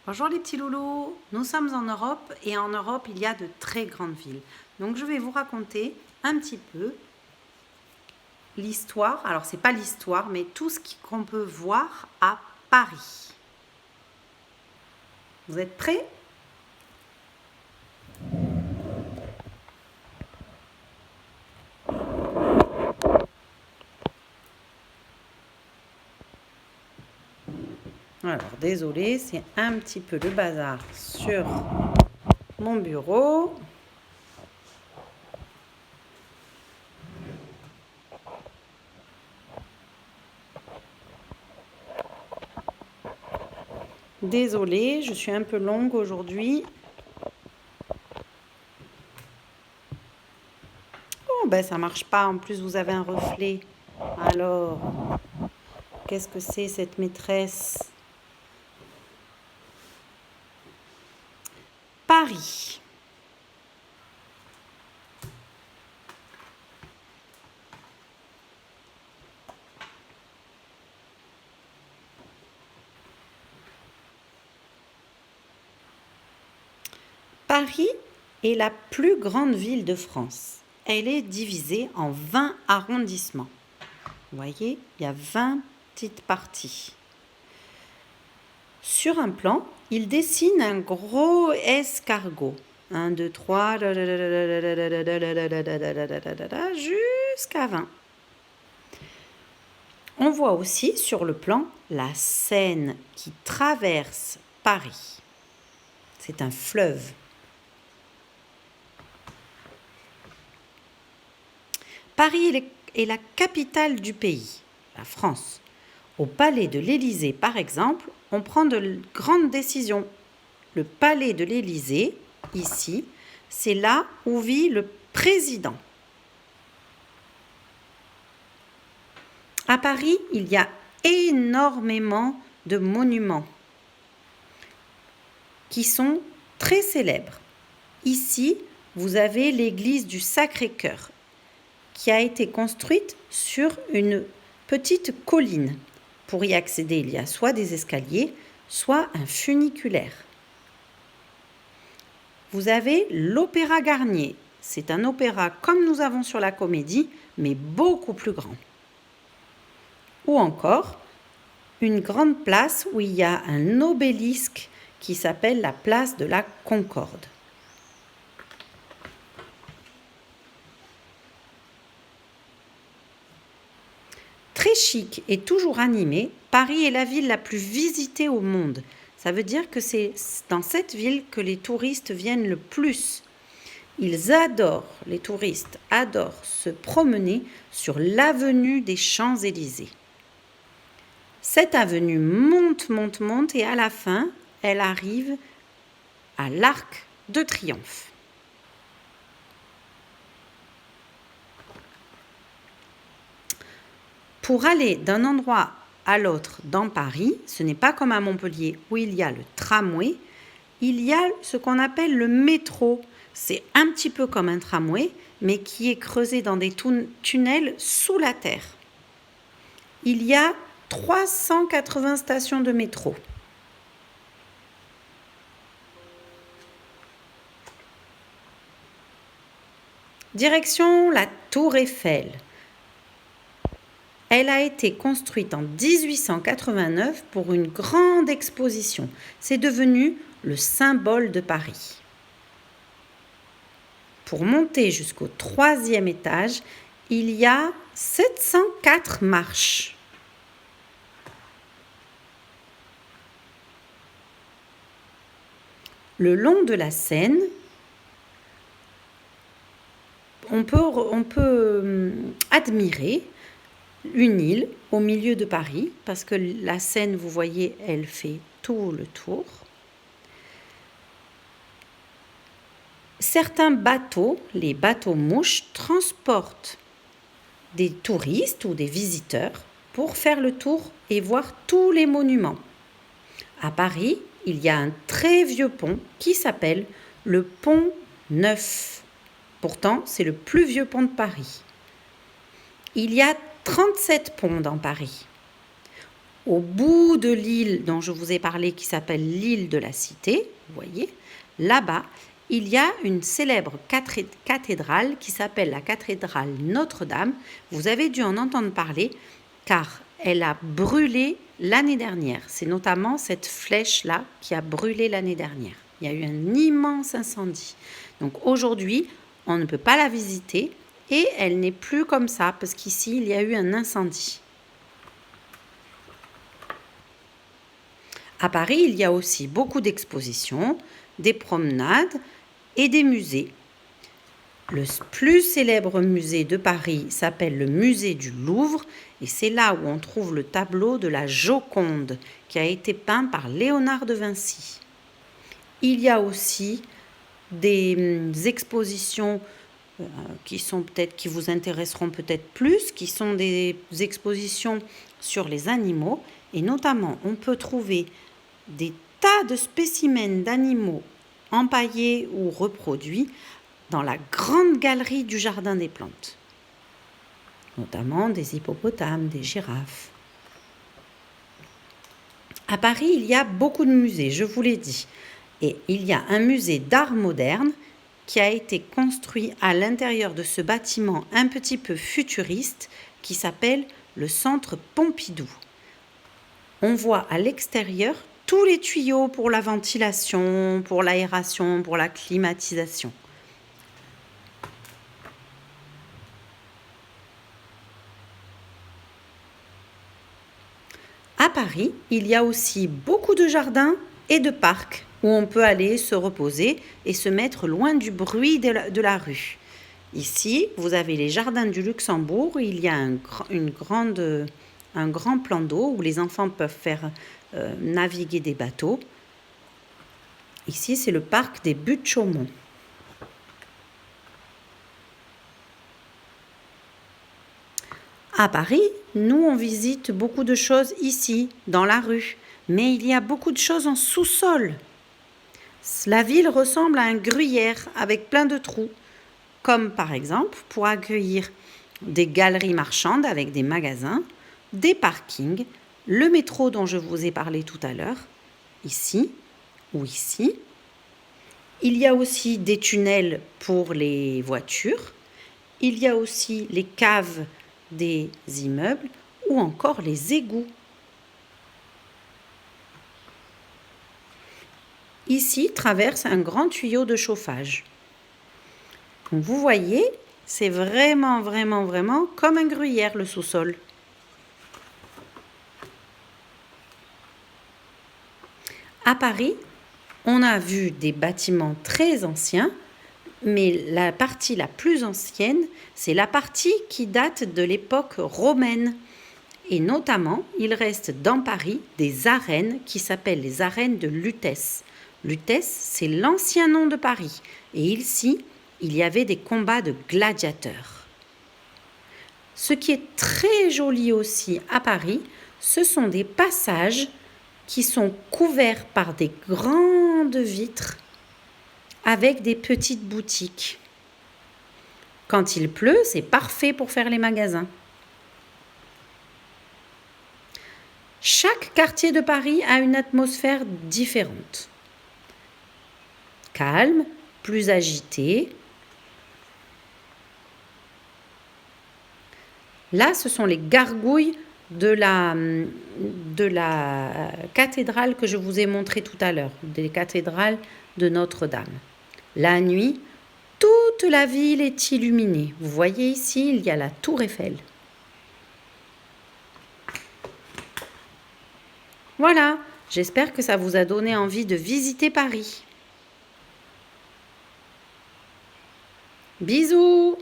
Bonjour les petits loulous, nous sommes en Europe et en Europe il y a de très grandes villes. Donc je vais vous raconter un petit peu l'histoire, alors c'est pas l'histoire mais tout ce qu'on peut voir à Paris. Vous êtes prêts? Alors désolé, c'est un petit peu le bazar sur mon bureau. Désolée, je suis un peu longue aujourd'hui. Oh ben ça marche pas, en plus vous avez un reflet. Alors, qu'est-ce que c'est cette maîtresse? Paris. Paris est la plus grande ville de France. Elle est divisée en 20 arrondissements. Vous voyez, il y a 20 petites parties. Sur un plan, il dessine un gros escargot. 1, 2, 3, jusqu'à 20. On voit aussi sur le plan la Seine qui traverse Paris. C'est un fleuve. Paris est la capitale du pays, la France. Au palais de l'Élysée, par exemple, on prend de grandes décisions. Le palais de l'Élysée, ici, c'est là où vit le président. À Paris, il y a énormément de monuments qui sont très célèbres. Ici, vous avez l'église du Sacré-Cœur, qui a été construite sur une petite colline. Pour y accéder, il y a soit des escaliers, soit un funiculaire. Vous avez l'Opéra Garnier. C'est un opéra comme nous avons sur la Comédie, mais beaucoup plus grand. Ou encore, une grande place où il y a un obélisque qui s'appelle la place de la Concorde. Très chic et toujours animé, Paris est la ville la plus visitée au monde. Ça veut dire que c'est dans cette ville que les touristes viennent le plus. Les touristes adorent se promener sur l'avenue des Champs-Élysées. Cette avenue monte et à la fin, elle arrive à l'Arc de Triomphe. Pour aller d'un endroit à l'autre dans Paris, ce n'est pas comme à Montpellier où il y a le tramway, il y a ce qu'on appelle le métro. C'est un petit peu comme un tramway, mais qui est creusé dans des tunnels sous la terre. Il y a 380 stations de métro. Direction la Tour Eiffel. Elle a été construite en 1889 pour une grande exposition. C'est devenu le symbole de Paris. Pour monter jusqu'au 3e étage, il y a 704 marches. Le long de la Seine, on peut admirer une île au milieu de Paris, parce que la Seine, vous voyez, elle fait tout le tour. Certains bateaux, les bateaux-mouches, transportent des touristes ou des visiteurs pour faire le tour et voir tous les monuments. À Paris, il y a un très vieux pont qui s'appelle le Pont Neuf. Pourtant, c'est le plus vieux pont de Paris. Il y a 37 ponts dans Paris. Au bout de l'île dont je vous ai parlé, qui s'appelle l'île de la Cité, vous voyez, là-bas, il y a une célèbre cathédrale qui s'appelle la cathédrale Notre-Dame. Vous avez dû en entendre parler car elle a brûlé l'année dernière. C'est notamment cette flèche-là qui a brûlé l'année dernière. Il y a eu un immense incendie. Donc aujourd'hui, on ne peut pas la visiter et elle n'est plus comme ça parce qu'ici, il y a eu un incendie. À Paris, il y a aussi beaucoup d'expositions, des promenades et des musées. Le plus célèbre musée de Paris s'appelle le musée du Louvre et c'est là où on trouve le tableau de la Joconde qui a été peint par Léonard de Vinci. Il y a aussi des expositions qui vous intéresseront peut-être plus, qui sont des expositions sur les animaux et notamment on peut trouver des tas de spécimens d'animaux empaillés ou reproduits dans la grande galerie du Jardin des Plantes, notamment des hippopotames, des girafes. À Paris, il y a beaucoup de musées, je vous l'ai dit, et il y a un musée d'art moderne qui a été construit à l'intérieur de ce bâtiment un petit peu futuriste qui s'appelle le Centre Pompidou. On voit à l'extérieur tous les tuyaux pour la ventilation, pour l'aération, pour la climatisation. À Paris, il y a aussi beaucoup de jardins et de parcs où on peut aller se reposer et se mettre loin du bruit de la rue. Ici, vous avez les jardins du Luxembourg, il y a un grand plan d'eau où les enfants peuvent faire naviguer des bateaux. Ici, c'est le parc des Buttes-Chaumont. À Paris, nous, on visite beaucoup de choses ici, dans la rue, mais il y a beaucoup de choses en sous-sol. La ville ressemble à un gruyère avec plein de trous, comme par exemple pour accueillir des galeries marchandes avec des magasins, des parkings, le métro dont je vous ai parlé tout à l'heure, ici ou ici. Il y a aussi des tunnels pour les voitures, il y a aussi les caves des immeubles ou encore les égouts. Ici traverse un grand tuyau de chauffage. Donc vous voyez, c'est vraiment comme un gruyère le sous-sol. À Paris, on a vu des bâtiments très anciens, mais la partie la plus ancienne, c'est la partie qui date de l'époque romaine. Et notamment, il reste dans Paris des arènes qui s'appellent les arènes de Lutèce. Lutèce, c'est l'ancien nom de Paris. Et ici, il y avait des combats de gladiateurs. Ce qui est très joli aussi à Paris, ce sont des passages qui sont couverts par des grandes vitres avec des petites boutiques. Quand il pleut, c'est parfait pour faire les magasins. Chaque quartier de Paris a une atmosphère différente. Calme, plus agité. Là, ce sont les gargouilles de la cathédrale que je vous ai montrée tout à l'heure, des cathédrales de Notre-Dame. La nuit, toute la ville est illuminée. Vous voyez ici, il y a la Tour Eiffel. Voilà, j'espère que ça vous a donné envie de visiter Paris. Bisous!